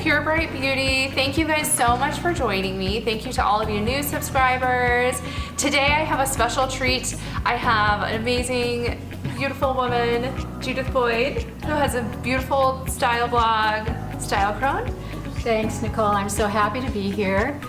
Pure Bright Beauty. Thank you guys so much for joining me. Thank you to all of you new subscribers. Today I have a special treat. I have an amazing, beautiful woman, Judith Boyd, who has a beautiful style blog, Stlecrone. Thanks, Nicole. I'm so happy to be here.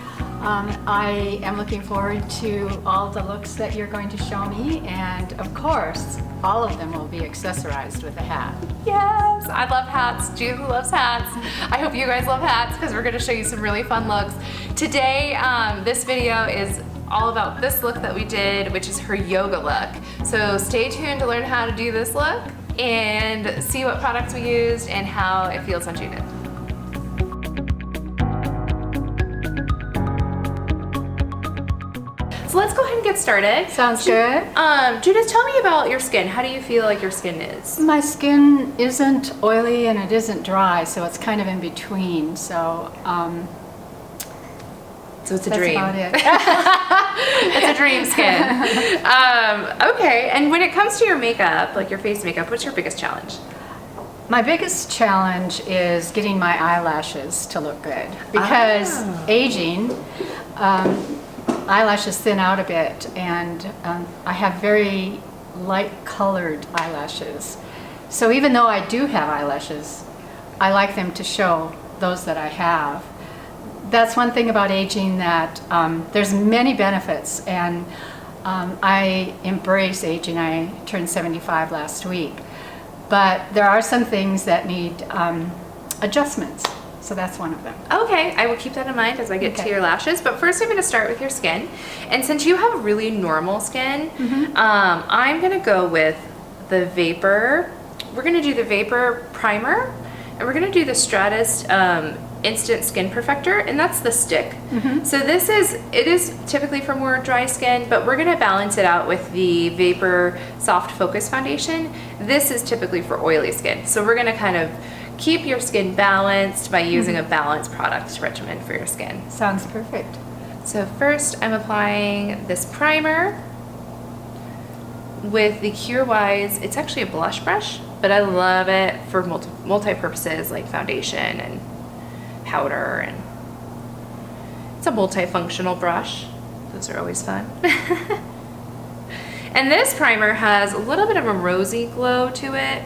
I am looking forward to all the looks that you're going to show me, and of course, all of them will be accessorized with a hat. Yes, I love hats. Judith loves hats. I hope you guys love hats because we're going to show you some really fun looks. Today, this video is all about this look that we did, which is her yoga look. So stay tuned to learn how to do this look and see what products we used and how it feels on Judith. So let's go ahead and get started. Sounds good. Judith, tell me about your skin. How do you feel like your skin is? My skin isn't oily and it isn't dry, so it's kind of in between. So it's a that's dream. about it. It's a dream skin. Okay, and when it comes to your makeup, like your face makeup, what's your biggest challenge? My biggest challenge is getting my eyelashes to look good because aging, eyelashes thin out a bit, and I have very light colored eyelashes. So even though I do have eyelashes, I like them to show those that I have. That's one thing about aging, that there's many benefits, and I embrace aging. I turned 75 last week, but there are some things that need adjustments. So that's one of them. Okay, I will keep that in mind as I get to your lashes. But first I'm going to start with your skin. And since you have really normal skin, I'm going to go with the Vapor. We're going to do the Vapor Primer, and we're going to do the Stratus Instant Skin Perfector, and that's the stick. So it is typically for more dry skin, but we're going to balance it out with the Vapor Soft Focus Foundation. This is typically for oily skin. So we're going to kind of keep your skin balanced by using a balanced product regimen for your skin. Sounds perfect. So first I'm applying this primer with the Cure Wise. It's actually a blush brush, but I love it for multi-purposes like foundation and powder, and it's a multifunctional brush. Those are always fun. And this primer has a little bit of a rosy glow to it.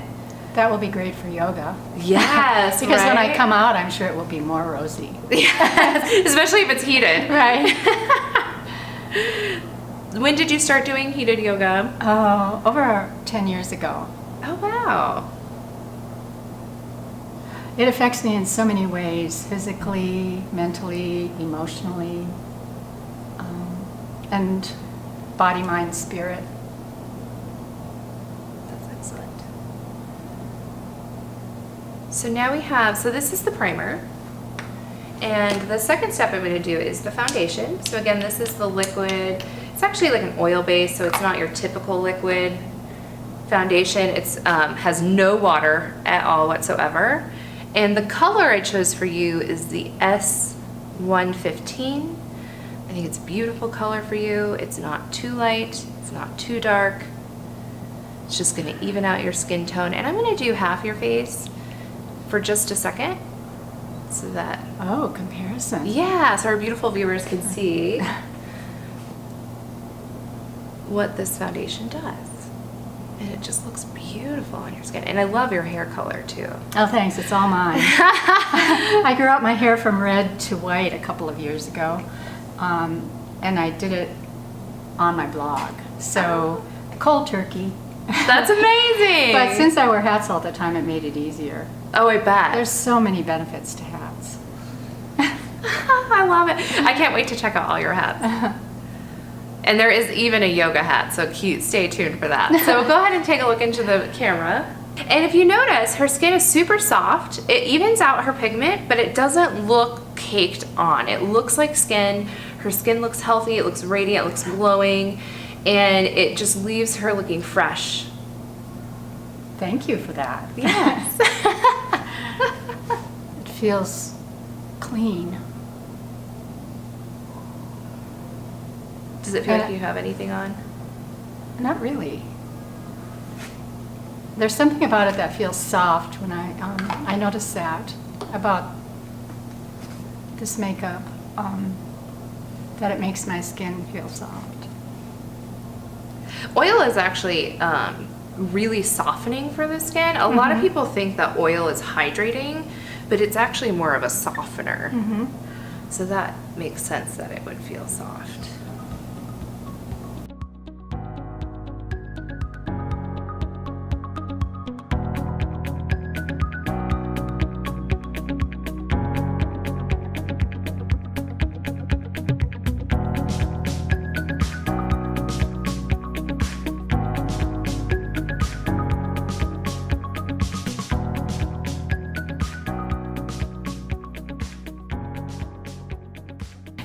That will be great for yoga. Yes, because right? when I come out, I'm sure it will be more rosy. Yes, especially if it's heated. Right. When did you start doing heated yoga? Oh, over 10 years ago. Oh, wow. It affects me in so many ways, physically, mentally, emotionally, and body, mind, spirit. That's excellent. So now we have, so this is the primer. And the second step I'm going to do is the foundation. So again, this is the liquid. It's actually like an oil base, so it's not your typical liquid foundation. It's has no water at all whatsoever. And the color I chose for you is the S115. I think it's a beautiful color for you. It's not too light, it's not too dark. It's just going to even out your skin tone. And I'm going to do half your face for just a second, so that Comparison. yeah, so our beautiful viewers can see what this foundation does, and it just looks beautiful on your skin. And I love your hair color too. Oh, thanks. It's all mine. I grew out my hair from red to white a couple of years ago, and I did it on my blog. So cold turkey. That's amazing. But since I wear hats all the time, it made it easier. Oh, I bet. There's so many benefits to hats. I love it. I can't wait to check out all your hats. And there is even a yoga hat, so cute. Stay tuned for that. So go ahead and take a look into the camera. And if you notice, her skin is super soft. It evens out her pigment, but it doesn't look caked on. It looks like skin. Her skin looks healthy. It looks radiant. It looks glowing. And it just leaves her looking fresh. Thank you for that. Yes. It feels clean. Does it feel like you have anything on? Not really. There's something about it that feels soft when I notice that about this makeup, that it makes my skin feel soft. Oil is actually really softening for the skin. A lot of people think that oil is hydrating, but it's actually more of a softener. So that makes sense that it would feel soft.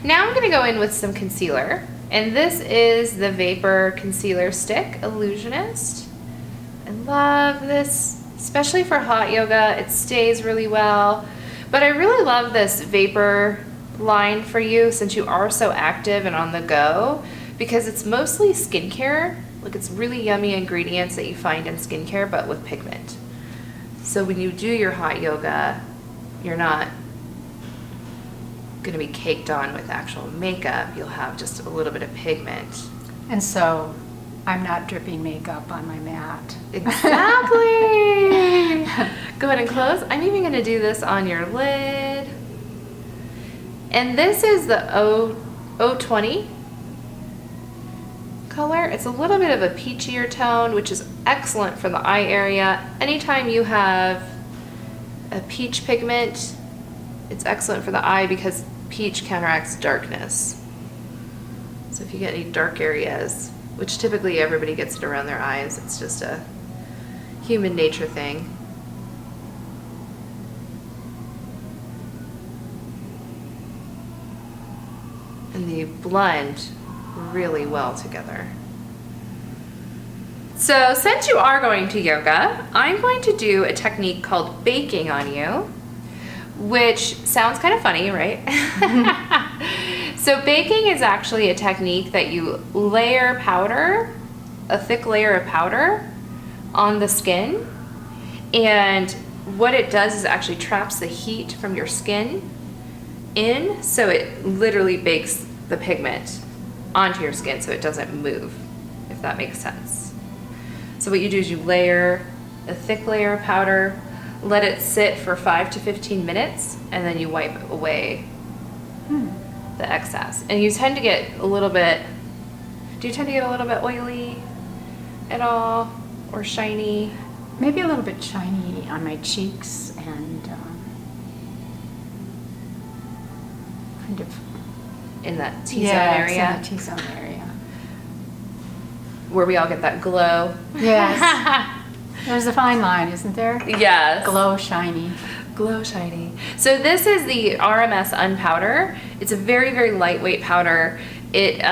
Now I'm going to go in with some concealer, and this is the Vapor Concealer Stick Illusionist. I love this, especially for hot yoga. It stays really well, but I really love this Vapor line for you since you are so active and on the go, because it's mostly skincare. Like, it's really yummy ingredients that you find in skincare, but with pigment. So when you do your hot yoga, you're not going to be caked on with actual makeup. You'll have just a little bit of pigment. And so I'm not dripping makeup on my mat. Exactly. Go ahead and close. I'm even going to do this on your lid. And this is the 020 color. It's a little bit of a peachier tone, which is excellent for the eye area. Anytime you have a peach pigment, it's excellent for the eye because peach counteracts darkness. So if you get any dark areas, which typically everybody gets it around their eyes, it's just a human nature thing. And they blend really well together. So since you are going to yoga, I'm going to do a technique called baking on you, which sounds kind of funny, right? So baking is actually a technique that you layer powder, a thick layer of powder on the skin, and what it does is actually traps the heat from your skin in, so it literally bakes the pigment onto your skin so it doesn't move, if that makes sense. So what you do is you layer a thick layer of powder, let it sit for 5 to 15 minutes, and then you wipe away the excess. And you tend to get a little bit, do you tend to get a little bit oily at all, or shiny? Maybe a little bit shiny on my cheeks and kind of In that T-zone area? It's in the T-zone area. Where we all get that glow. Yes. There's a fine line, isn't there? Yes. Glow shiny. Glow shiny. So this is the RMS Unpowder. It's a very, very lightweight powder. It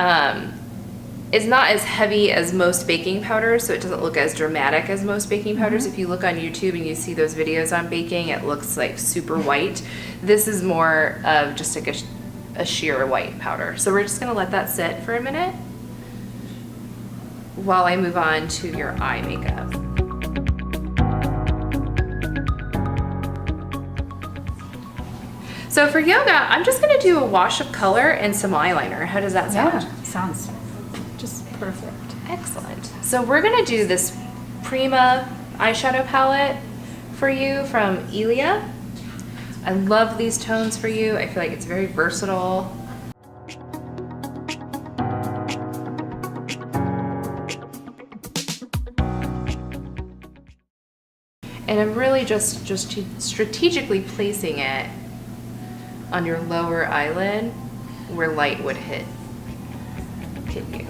is not as heavy as most baking powders, so it doesn't look as dramatic as most baking powders. If you look on YouTube and you see those videos on baking, it looks like super white. This is more of just like a sheer white powder. So we're just gonna let that sit for a minute while I move on to your eye makeup. So for yoga, I'm just gonna do a wash of color and some eyeliner. How does that sound? Yeah, sounds just perfect. Excellent. So we're gonna do this Prima eyeshadow palette for you from Aillea. I love these tones for you. I feel like it's very versatile. And I'm really just strategically placing it on your lower eyelid where light would hit you.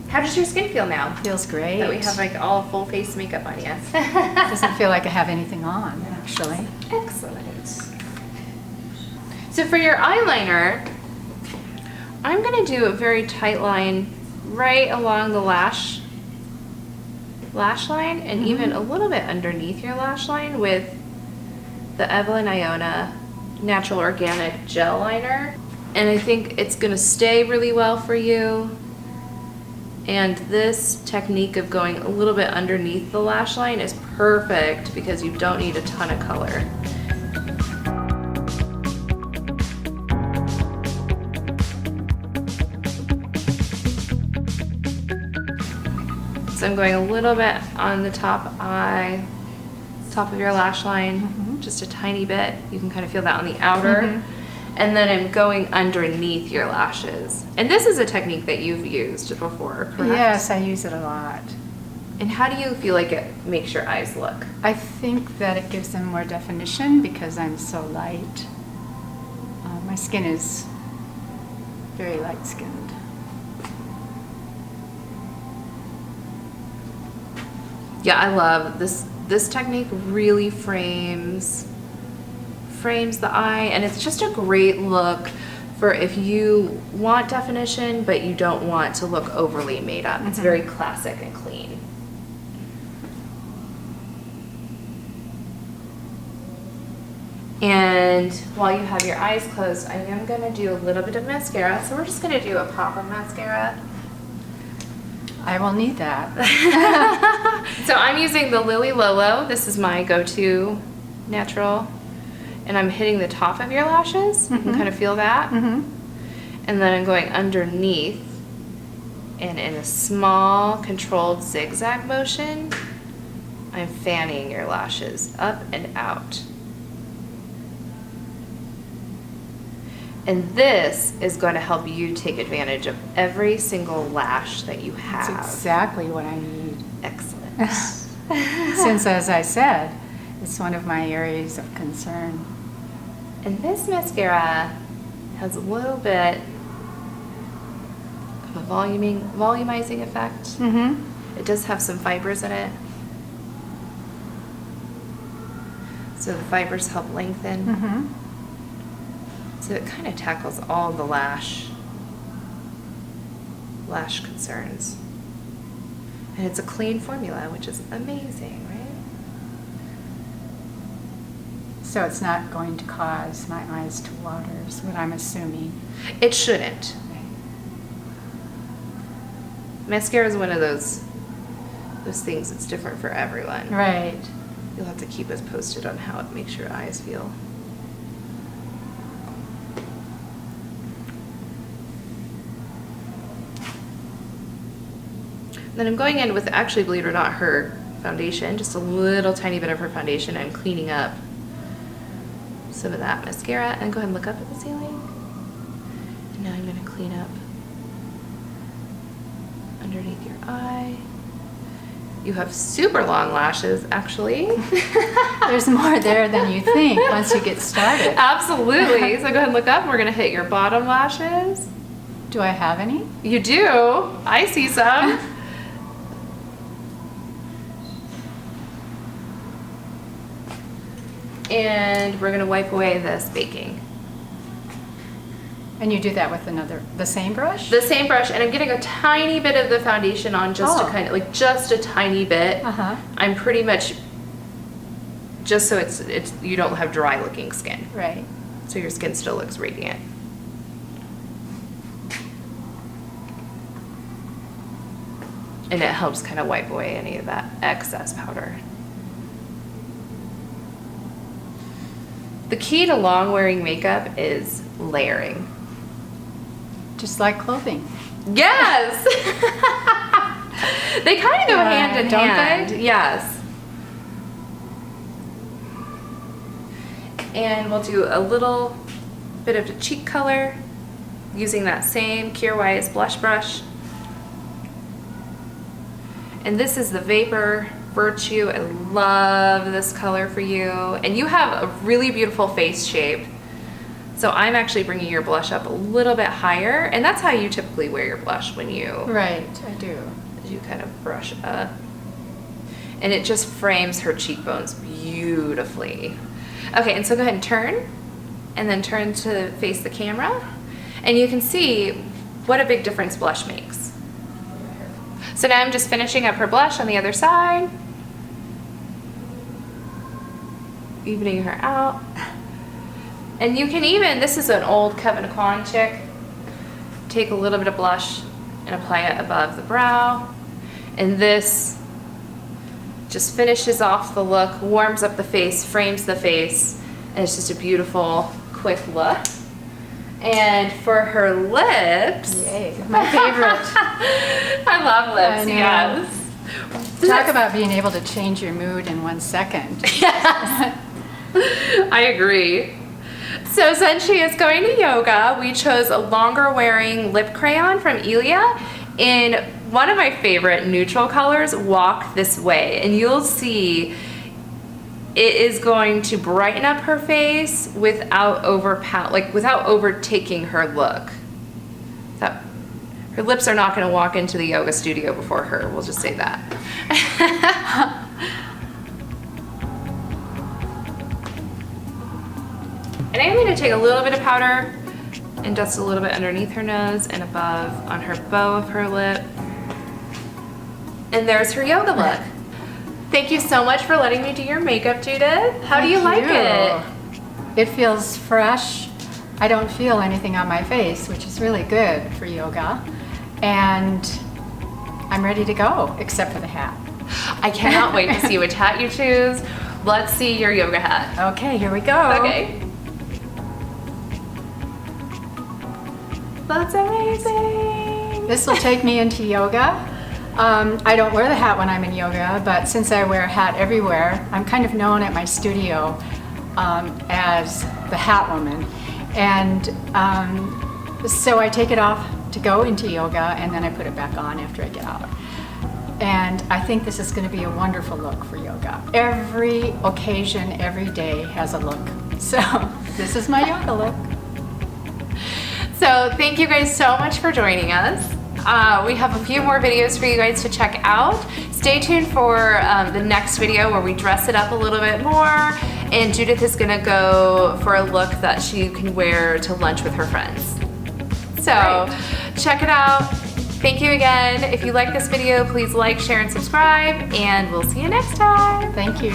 How does your skin feel now? Feels great. That we have like all full face makeup on you. Doesn't feel like I have anything on, actually. Excellent. So for your eyeliner, I'm gonna do a very tight line right along the lash line and even a little bit underneath your lash line with the Evelyn Iona Natural Organic Gel Liner. And I think it's gonna stay really well for you. And this technique of going a little bit underneath the lash line is perfect because you don't need a ton of color. So I'm going a little bit on the top eye, top of your lash line, just a tiny bit. You can kind of feel that on the outer. And then I'm going underneath your lashes. And this is a technique that you've used before, correct? Yes, I use it a lot. And how do you feel like it makes your eyes look? I think that it gives them more definition because I'm so light. My skin is very light-skinned. Yeah, I love this. This technique really frames the eye, and it's just a great look for if you want definition but you don't want to look overly made up. It's very classic and clean. And while you have your eyes closed, I am going to do a little bit of mascara. So we're just going to do a pop of mascara. I will need that. So I'm using the Lily Lolo. This is my go-to natural. And I'm hitting the top of your lashes. You can kind of feel that. And then I'm going underneath and in a small controlled zigzag motion, I'm fanning your lashes up and out. And this is going to help you take advantage of every single lash that you have. That's exactly what I need. Excellent. Since, as I said, it's one of my areas of concern. And this mascara has a little bit of a volumizing effect. It does have some fibers in it. So the fibers help lengthen. So it kind of tackles all the lash concerns. And it's a clean formula, which is amazing, right? So it's not going to cause my eyes to water, is what I'm assuming. It shouldn't. Mascara is one of those things that's different for everyone. Right. You'll have to keep us posted on how it makes your eyes feel. Then I'm going in with, actually, believe it or not, her foundation, just a little tiny bit of her foundation. I'm cleaning up some of that mascara. And go ahead and look up at the ceiling. And now I'm going to clean up underneath your eye. You have super long lashes, actually. There's more there than you think once you get started. Absolutely. So go ahead and look up. And we're going to hit your bottom lashes. Do I have any? You do. I see some. And we're going to wipe away this baking. And you do that with the same brush? The same brush, and I'm getting a tiny bit of the foundation on just to kind of, like, just a tiny bit. I'm pretty much, just so it's you don't have dry looking skin. Right. So your skin still looks radiant. And it helps kind of wipe away any of that excess powder. The key to long wearing makeup is layering. Just like clothing. Yes! They kind of go hand in don't hand. they? Yes. And we'll do a little bit of the cheek color using that same Kjaer Weis blush brush. And this is the Vapor Virtue. I love this color for you. And you have a really beautiful face shape. So I'm actually bringing your blush up a little bit higher. And that's how you typically wear your blush when you... Right, I do. You kind of brush up. And it just frames her cheekbones beautifully. Okay, and so go ahead and turn. And then turn to face the camera. And you can see what a big difference blush makes. So now I'm just finishing up her blush on the other side. Evening her out. And you can even, this is an old Kevin Kwan chick, take a little bit of blush and apply it above the brow. And this just finishes off the look, warms up the face, frames the face, and it's just a beautiful, quick look. And for her lips, Yay, my favorite. I love lips, I know. yes. Talk about being able to change your mood in 1 second. Yes, I agree. So since she is going to yoga, we chose a longer wearing lip crayon from Aillea in one of my favorite neutral colors, Walk This Way. And you'll see it is going to brighten up her face without without overtaking her look. Her lips are not going to walk into the yoga studio before her, we'll just say that. And I'm going to take a little bit of powder and dust a little bit underneath her nose and above on her bow of her lip. And there's her yoga look. Thank you so much for letting me do your makeup, Judith. How do you like it? It feels fresh. I don't feel anything on my face, which is really good for yoga. And I'm ready to go, except for the hat. I cannot wait to see which hat you choose. Let's see your yoga hat. Okay, here we go. Okay. That's amazing. This will take me into yoga. I don't wear the hat when I'm in yoga, but since I wear a hat everywhere, I'm kind of known at my studio as the hat woman. And so I take it off to go into yoga, and then I put it back on after I get out. And I think this is going to be a wonderful look for yoga. Every occasion, every day has a look. So this is my yoga look. So thank you guys so much for joining us. We have a few more videos for you guys to check out. Stay tuned for the next video where we dress it up a little bit more, and Judith is gonna go for a look that she can wear to lunch with her friends. So check it out. Thank you again. If you like this video, please like, share, and subscribe, and we'll see you next time. Thank you.